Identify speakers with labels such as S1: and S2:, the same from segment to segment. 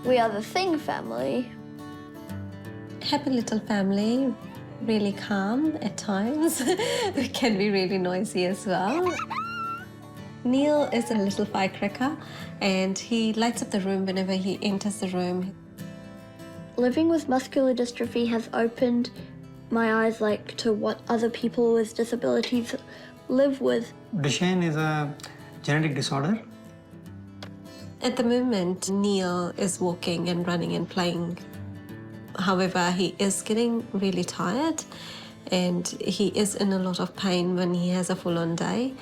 S1: We are the Thing family.
S2: Happy little family, really calm at times. We can be really noisy as well. Neil is a little firecracker and he lights up the room whenever he enters the room.
S1: Living with muscular dystrophy has opened my eyes to what other people with disabilities live with.
S3: Duchenne is a genetic disorder.
S2: At the moment, Neil is walking and running and playing. However, he is getting really tired and he is in a lot of pain when he has a full-on day.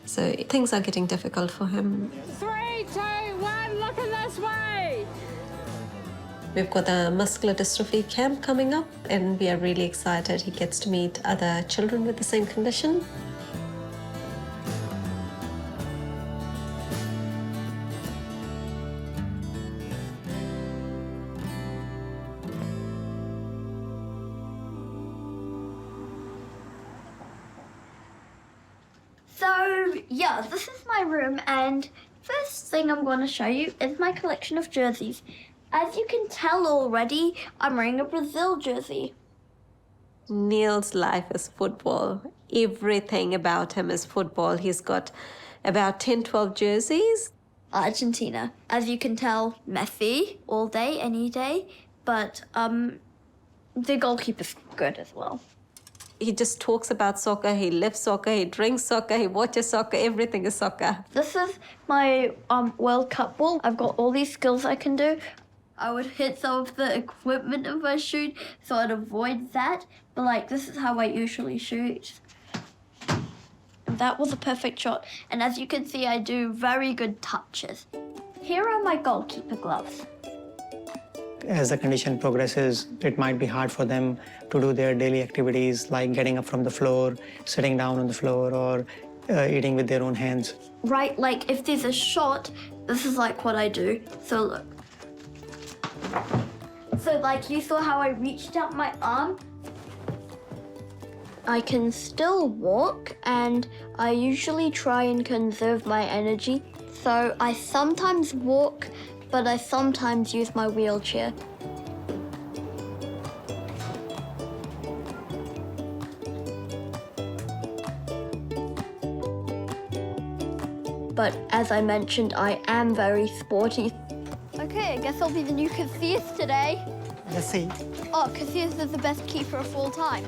S2: So things are getting difficult for him.
S4: 3, 2, 1, looking this way!
S2: We've got a muscular dystrophy camp coming up and we are really excited. He gets to meet other children with the same condition.
S1: So, yeah, this is my room, and first thing I'm going to show you is my collection of jerseys. As you can tell already, I'm wearing a Brazil jersey.
S2: Neil's life is football. Everything about him is football. He's got about 10, 12 jerseys.
S1: Argentina. As you can tell, Messi, all day, any day, but the goalkeeper's good as well.
S2: He just talks about soccer, he lives soccer, he drinks soccer, he watches soccer, everything is soccer.
S1: This is my World Cup ball. I've got all these skills I can do. I would hit some of the equipment if I shoot, so I'd avoid that. But this is how I usually shoot. And that was a perfect shot. And as you can see, I do very good touches. Here are my goalkeeper gloves.
S3: As the condition progresses, it might be hard for them to do their daily activities like getting up from the floor, sitting down on the floor, or eating with their own hands.
S1: Right, if there's a shot, this is what I do. So look. So you saw how I reached out my arm? I can still walk, and I usually try and conserve my energy. So I sometimes walk, but I sometimes use my wheelchair. But as I mentioned, I am very sporty. Okay, I guess I'll be the new Casillas today.
S3: Let's see.
S1: Oh, Casillas is the best keeper of all time.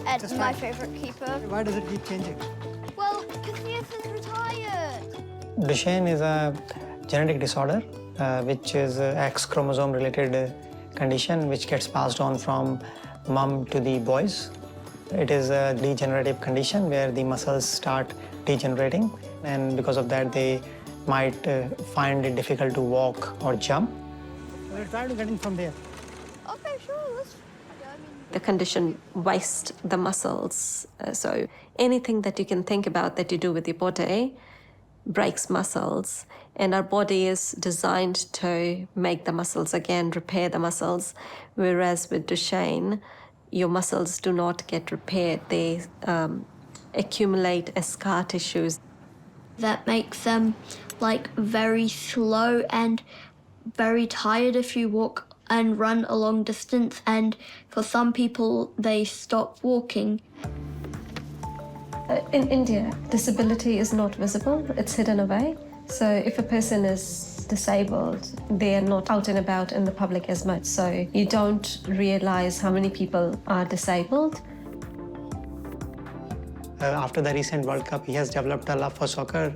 S1: And
S3: Just
S1: my
S3: right.
S1: favorite keeper.
S3: Why does it keep changing?
S1: Well, Casillas is retired.
S3: Duchenne is a genetic disorder, which is an X chromosome related condition which gets passed on from mom to the boys. It is a degenerative condition where the muscles start degenerating, and because of that they might find it difficult to walk or jump. We'll try to get in from there.
S1: Okay, sure.
S2: The condition wastes the muscles. So anything that you can think about that you do with your body breaks muscles. And our body is designed to make the muscles again, repair the muscles. Whereas with Duchenne, your muscles do not get repaired. They accumulate as scar tissues.
S1: That makes them very slow and very tired if you walk and run a long distance, and for some people they stop walking.
S2: In India, disability is not visible, it's hidden away. So if a person is disabled, they are not out and about in the public as much. So you don't realize how many people are disabled.
S3: After the recent World Cup, he has developed a love for soccer.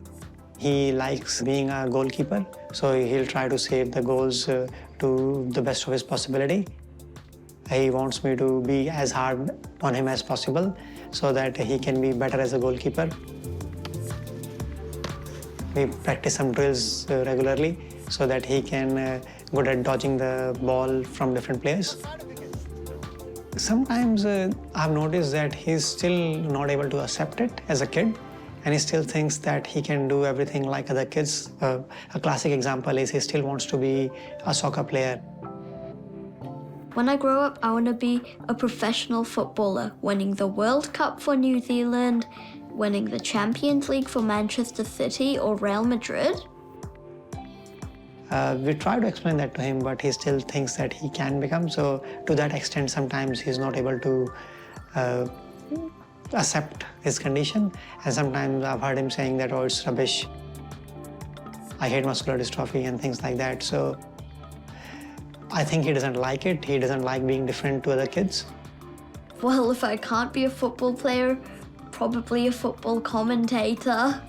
S3: He likes being a goalkeeper, so he'll try to save the goals to the best of his possibility. He wants me to be as hard on him as possible so that he can be better as a goalkeeper. We practice some drills regularly so that he can good at dodging the ball from different players. Sometimes I've noticed that he's still not able to accept it as a kid, and he still thinks that he can do everything like other kids. A classic example is he still wants to be a soccer player.
S1: When I grow up, I want to be a professional footballer, winning the World Cup for New Zealand, winning the Champions League for Manchester City or Real Madrid.
S3: We try to explain that to him, but he still thinks that he can become. So to that extent, sometimes he's not able to accept his condition. And sometimes I've heard him saying that, oh, it's rubbish. I hate muscular dystrophy and things like that. So I think he doesn't like it. He doesn't like being different to other kids.
S1: Well, if I can't be a football player, probably a football commentator.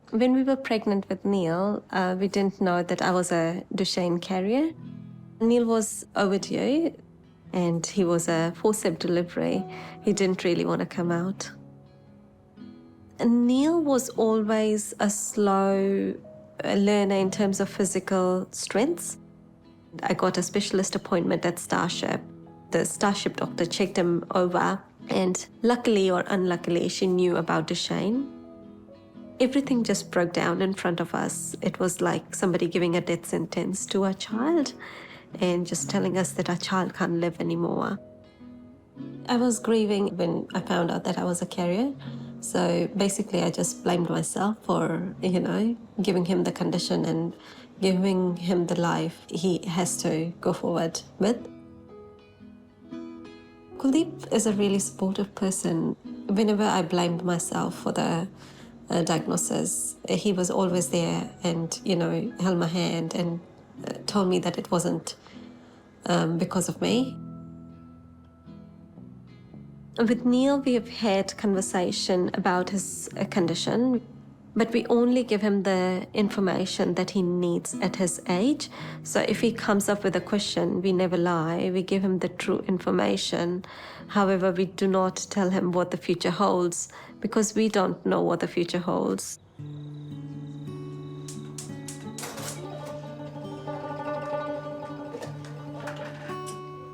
S2: When we were pregnant with Neil, we didn't know that I was a Duchenne carrier. Neil was overdue and he was a forceps delivery. He didn't really want to come out. And Neil was always a slow learner in terms of physical strengths. I got a specialist appointment at Starship. The Starship doctor checked him over, and luckily or unluckily, she knew about Duchenne. Everything just broke down in front of us. It was like somebody giving a death sentence to our child and just telling us that our child can't live anymore. I was grieving when I found out that I was a carrier. So basically, I just blamed myself for, giving him the condition and giving him the life he has to go forward with. Kuldeep is a really supportive person. Whenever I blamed myself for the diagnosis, he was always there and, held my hand and told me that it wasn't because of me. With Neil, we have had conversation about his condition, but we only give him the information that he needs at his age. So if he comes up with a question, we never lie. We give him the true information. However, we do not tell him what the future holds because we don't know what the future holds.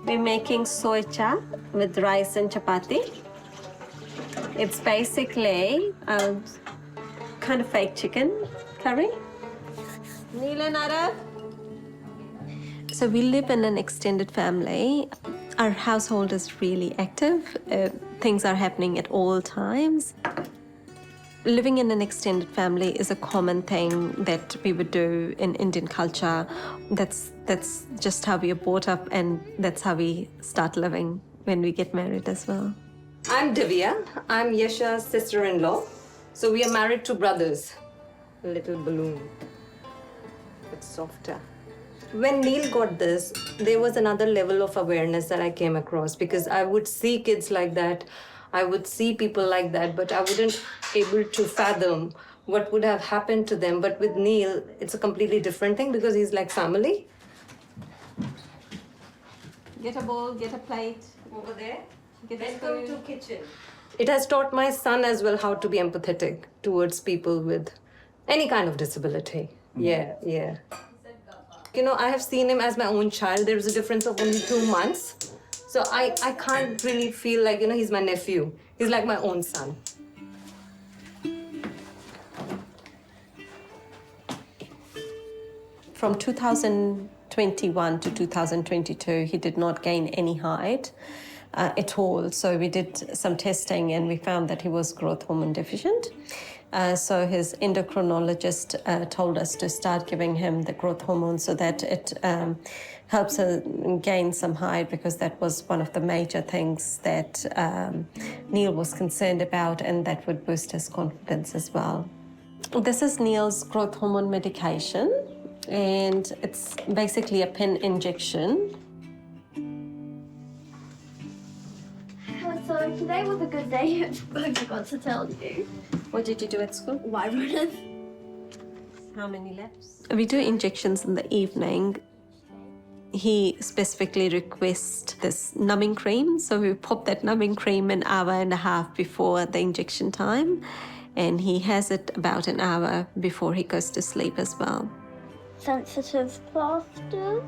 S2: We're making soy cha with rice and chapati. It's basically kind of fake chicken curry. Neil and Arav. So we live in an extended family. Our household is really active. Things are happening at all times. Living in an extended family is a common thing that we would do in Indian culture. That's just how we are brought up, and that's how we start living when we get married as well.
S5: I'm Divya. I'm Yasha's sister-in-law. So we are married to brothers. A little balloon. It's softer. When Neil got this, there was another level of awareness that I came across because I would see kids like that. I would see people like that, but I wouldn't able to fathom what would have happened to them. But with Neil, it's a completely different thing because he's like family.
S2: Get a bowl, get a plate over there.
S5: Let's go to kitchen. It has taught my son as well how to be empathetic towards people with any kind of disability. Yeah. I have seen him as my own child. There's a difference of only 2 months. So I can't really feel like, he's my nephew. He's like my own son.
S2: From 2021 to 2022, he did not gain any height at all. So we did some testing and we found that he was growth hormone deficient. So his endocrinologist told us to start giving him the growth hormone so that it helps him gain some height, because that was one of the major things that Neil was concerned about, and that would boost his confidence as well. This is Neil's growth hormone medication, and it's basically a pen injection.
S1: So today was a good day. I forgot to tell you.
S2: What did you do at school?
S1: Why runners?
S2: How many laps? We do injections in the evening. He specifically requests this numbing cream. So we pop that numbing cream an hour and a half before the injection time. And he has it about an hour before he goes to sleep as well.
S1: Sensitive plasters.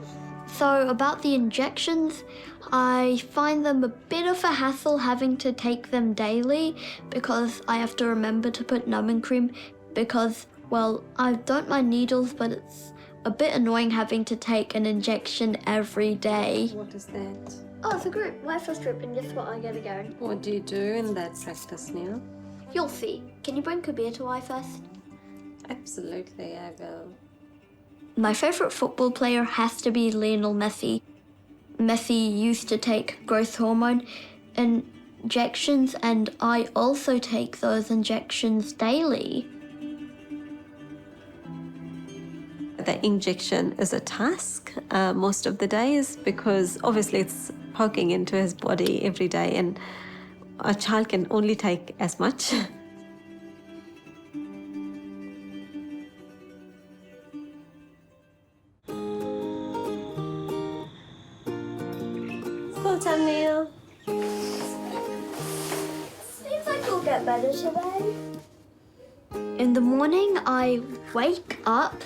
S1: So about the injections, I find them a bit of a hassle having to take them daily because I have to remember to put numbing cream because, well, I don't mind needles, but it's a bit annoying having to take an injection every day.
S2: What is that?
S1: Oh, it's a group, my first group, and guess what, I get it going.
S2: What do you do in that practice, Neil?
S1: You'll see. Can you bring Kabir to I first?
S2: Absolutely, I will.
S1: My favourite football player has to be Lionel Messi. Messi used to take growth hormone injections, and I also take those injections daily.
S2: The injection is a task most of the days because obviously it's poking into his body every day, and a child can only take as much. School time, Neil.
S1: Seems like you'll get better today. In the morning, I wake up,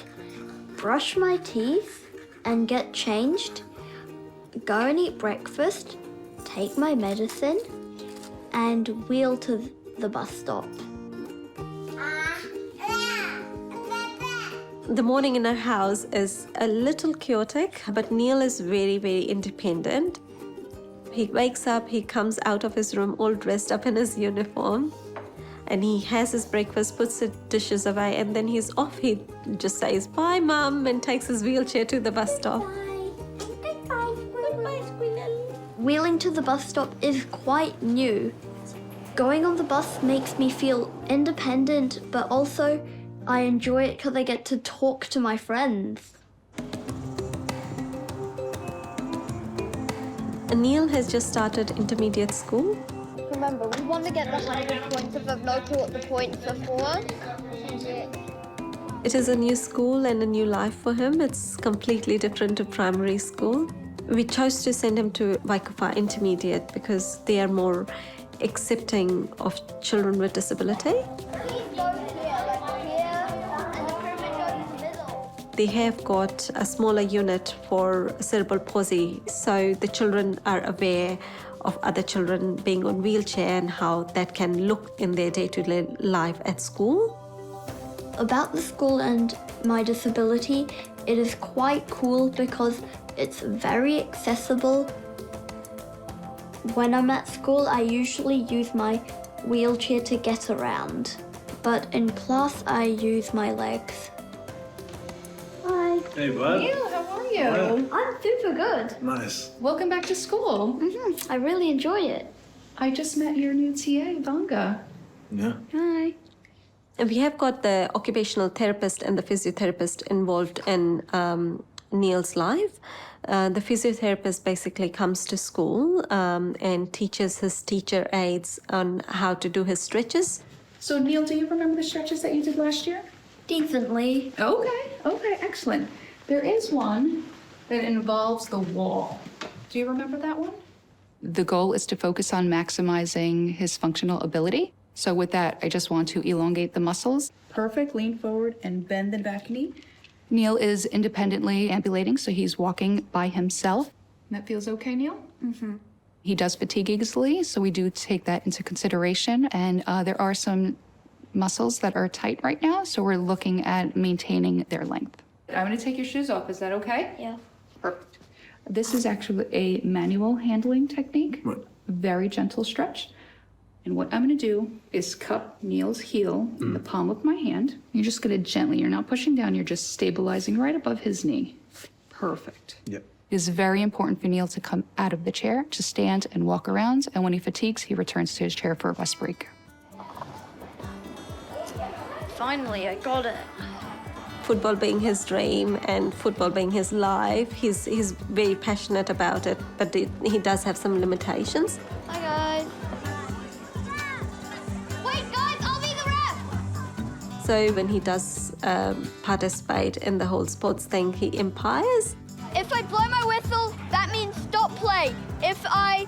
S1: brush my teeth, and get changed, go and eat breakfast, take my medicine, and wheel to the bus stop.
S2: The morning in our house is a little chaotic, but Neil is very, very independent. He wakes up, he comes out of his room all dressed up in his uniform, and he has his breakfast, puts the dishes away, and then he's off. He just says, "Bye, Mum," and takes his wheelchair to the bus stop. Goodbye, Squirrel.
S1: Wheeling to the bus stop is quite new. Going on the bus makes me feel independent, but also I enjoy it because I get to talk to my friends.
S2: Neil has just started intermediate school.
S1: Remember, we want to get the 100 points if I've not caught the points before.
S2: It is a new school and a new life for him. It's completely different to primary school. We chose to send him to Waikufa Intermediate because they are more accepting of children with disability. They have got a smaller unit for cerebral palsy, so the children are aware of other children being on wheelchair and how that can look in their day-to-day life at school.
S1: About the school and my disability, it is quite cool because it's very accessible. When I'm at school, I usually use my wheelchair to get around, but in class, I use my legs. Hi.
S6: Hey, bud.
S4: Neil, how are you?
S1: I'm super good.
S6: Nice.
S4: Welcome back to school.
S1: I really enjoy it.
S4: I just met your new TA, Vanga.
S6: Yeah.
S1: Hi.
S2: And we have got the occupational therapist and the physiotherapist involved in Neil's life. The physiotherapist basically comes to school and teaches his teacher aides on how to do his stretches.
S4: So, Neil, do you remember the stretches that you did last year?
S1: Decently.
S4: Okay, excellent. There is one that involves the wall. Do you remember that one? The goal is to focus on maximizing his functional ability. So with that, I just want to elongate the muscles. Perfect, lean forward and bend the back knee. Neil is independently ambulating, so he's walking by himself. That feels okay, Neil? Mm-hmm. He does fatigue easily, so we do take that into consideration. And there are some muscles that are tight right now, so we're looking at maintaining their length. I'm going to take your shoes off. Is that okay?
S1: Yeah.
S4: Perfect. This is actually a manual handling technique.
S6: Right.
S4: Very gentle stretch. And what I'm going to do is cup Neil's heel in the palm of my hand. You're just going to gently, you're not pushing down, you're just stabilizing right above his knee. Perfect.
S6: Yep.
S4: It is very important for Neil to come out of the chair, to stand and walk around. And when he fatigues, he returns to his chair for a rest break.
S1: Finally, I got it.
S2: Football being his dream and football being his life, he's very passionate about it, but he does have some limitations.
S1: Hi, guys. Wait, guys, I'll be the ref.
S2: So when he does participate in the whole sports thing, he empowers.
S1: If I blow my whistle, that means stop play. If I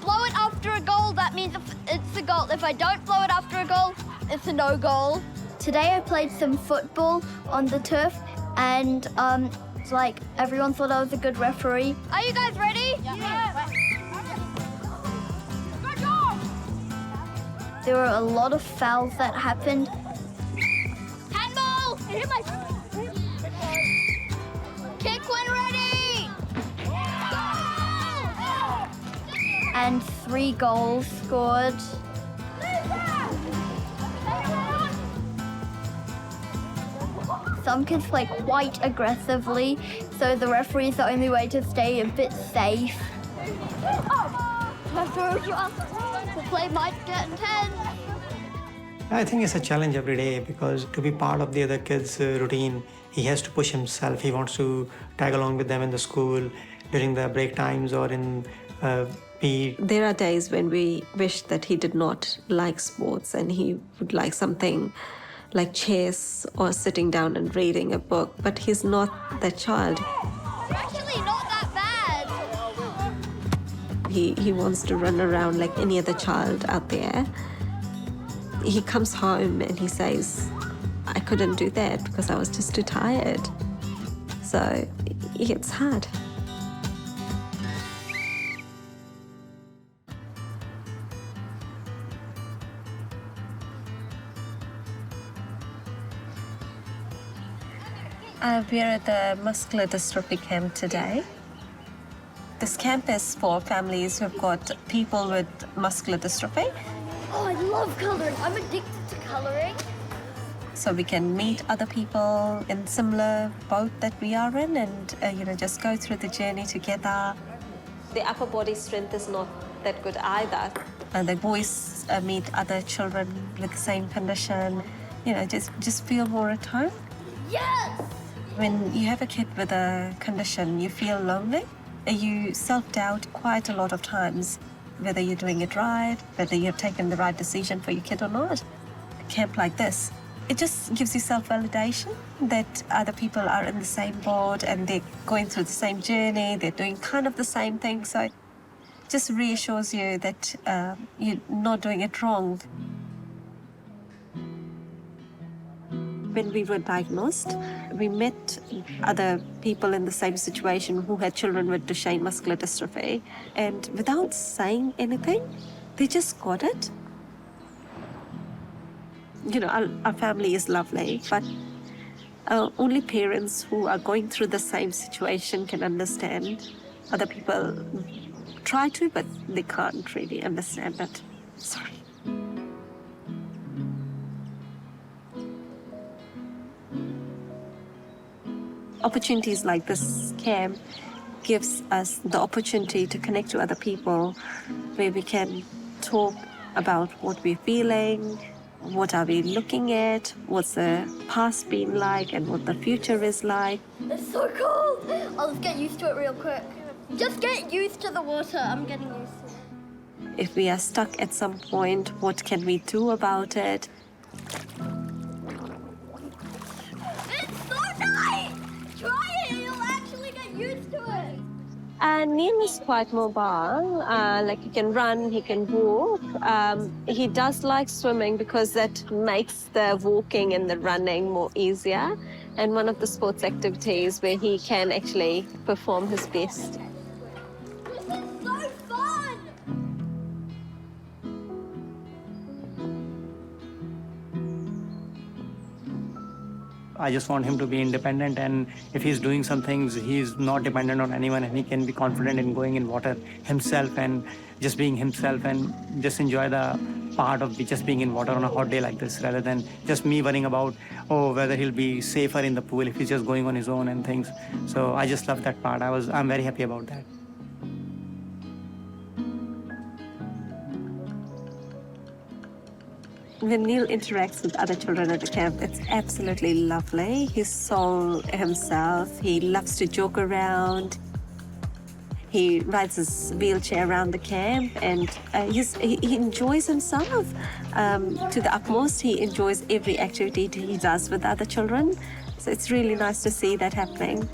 S1: blow it after a goal, that means it's a goal. If I don't blow it after a goal, it's a no goal. Today I played some football on the turf, and it's like everyone thought I was a good referee. Are you guys ready? Yeah. Good job. There were a lot of fouls that happened. Handball! Hit my... Kick when ready! And 3 goals scored. some kids play quite aggressively, so the referee is the only way to stay a bit safe. The play might get intense.
S3: I think it's a challenge every day because to be part of the other kids' routine, he has to push himself. He wants to tag along with them in the school during the break times or in PE.
S2: There are days when we wish that he did not like sports and he would like something like chess or sitting down and reading a book, but he's not that child.
S1: Actually, not that bad.
S2: He wants to run around like any other child out there. He comes home and he says, I couldn't do that because I was just too tired. So it's hard. We're at the muscular dystrophy camp today. This camp is for families who've got people with muscular dystrophy.
S1: Oh, I love colouring. I'm addicted to colouring.
S2: So we can meet other people in similar boat that we are in and, just go through the journey together. The upper body strength is not that good either. And the boys meet other children with the same condition, just feel more at home.
S1: Yes!
S2: When you have a kid with a condition, you feel lonely. You self-doubt quite a lot of times, whether you're doing it right, whether you've taken the right decision for your kid or not. A camp like this, it just gives you self-validation that other people are in the same boat and they're going through the same journey, they're doing kind of the same thing. So it just reassures you that you're not doing it wrong. When we were diagnosed, we met other people in the same situation who had children with Duchenne Muscular Dystrophy, and without saying anything, they just got it. Our family is lovely, but only parents who are going through the same situation can understand. Other people try to, but they can't really understand it. Sorry. Opportunities like this camp gives us the opportunity to connect to other people where we can talk about what we're feeling, what are we looking at, what's the past been like and what the future is like.
S1: It's so cool. I'll just get used to it real quick. Just get used to the water. I'm getting used to it.
S2: If we are stuck at some point, what can we do about it?
S1: It's so nice. Try it. You'll actually get used to it.
S2: Neil is quite mobile, he can run, he can walk. He does like swimming because that makes the walking and the running more easier. And one of the sports activities where he can actually perform his best.
S1: This is so fun.
S3: I just want him to be independent, and if he's doing some things, he's not dependent on anyone, and he can be confident in going in water himself and just being himself and just enjoy the part of just being in water on a hot day like this, rather than just me worrying about, whether he'll be safer in the pool if he's just going on his own and things. So I just love that part. I'm very happy about that.
S2: When Neil interacts with other children at the camp, it's absolutely lovely. He's so himself. He loves to joke around. He rides his wheelchair around the camp, and he enjoys himself to the utmost. He enjoys every activity he does with other children. So it's really nice to see that happening.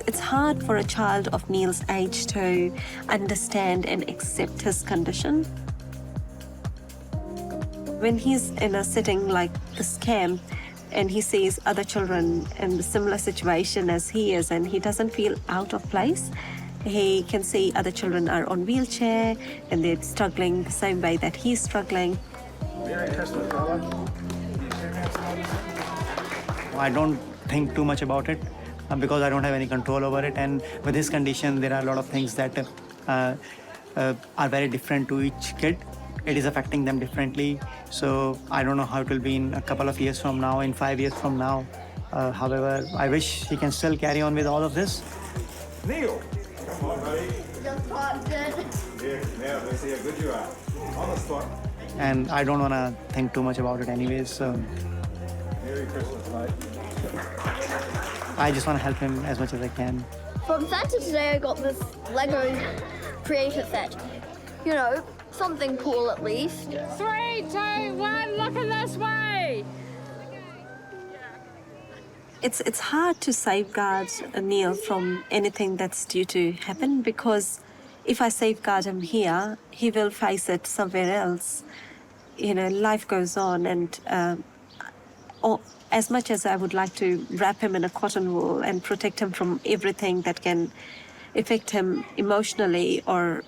S2: It's hard for a child of Neil's age to understand and accept his condition. When he's in a setting like this camp and he sees other children in a similar situation as he is and he doesn't feel out of place, he can see other children are on wheelchair and they're struggling the same way that he's struggling.
S3: I don't think too much about it because I don't have any control over it. And with his condition, there are a lot of things that are very different to each kid. It is affecting them differently. So I don't know how it will be in a couple of years from now, in 5 years from now. However, I wish he can still carry on with all of this.
S6: Neil! Come on, buddy.
S1: Just popped it.
S6: Yeah, let's see how good you are. On the spot.
S3: And I don't want to think too much about it anyways. So
S6: Merry Christmas, mate.
S3: I just want to help him as much as I can.
S1: From Santa today, I got this Lego creator set. You know, something cool at least.
S7: 3, 2, 1, looking this way!
S2: It's hard to safeguard Neil from anything that's due to happen, because if I safeguard him here, he will face it somewhere else. You know, life goes on, and as much as I would like to wrap him in a cotton wool and protect him from everything that can affect him emotionally or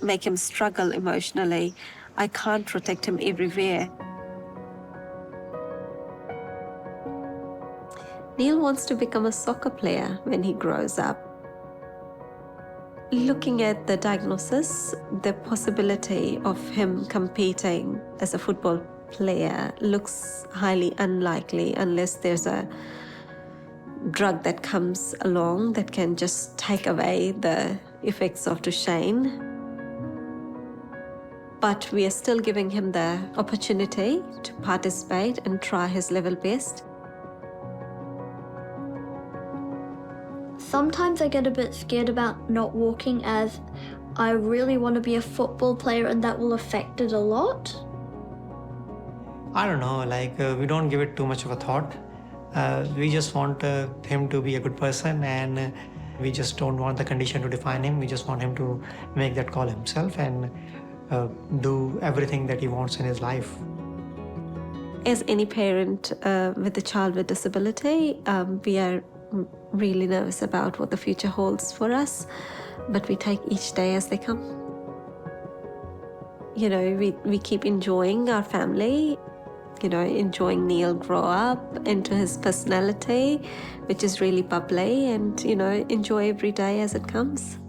S2: make him struggle emotionally, I can't protect him everywhere. Neil wants to become a soccer player when he grows up. Looking at the diagnosis, the possibility of him competing as a football player looks highly unlikely unless there's a drug that comes along that can just take away the effects of Duchenne. But we are still giving him the opportunity to participate and try his level best.
S1: Sometimes I get a bit scared about not walking, as I really want to be a football player and that will affect it a lot.
S3: I don't know, we don't give it too much of a thought. We just want him to be a good person, and we just don't want the condition to define him. We just want him to make that call himself and do everything that he wants in his life.
S2: As any parent with a child with disability, we are really nervous about what the future holds for us, but we take each day as they come. You know, we keep enjoying our family, you know, enjoying Neil grow up into his personality, which is really bubbly, and, you know, enjoy every day as it comes.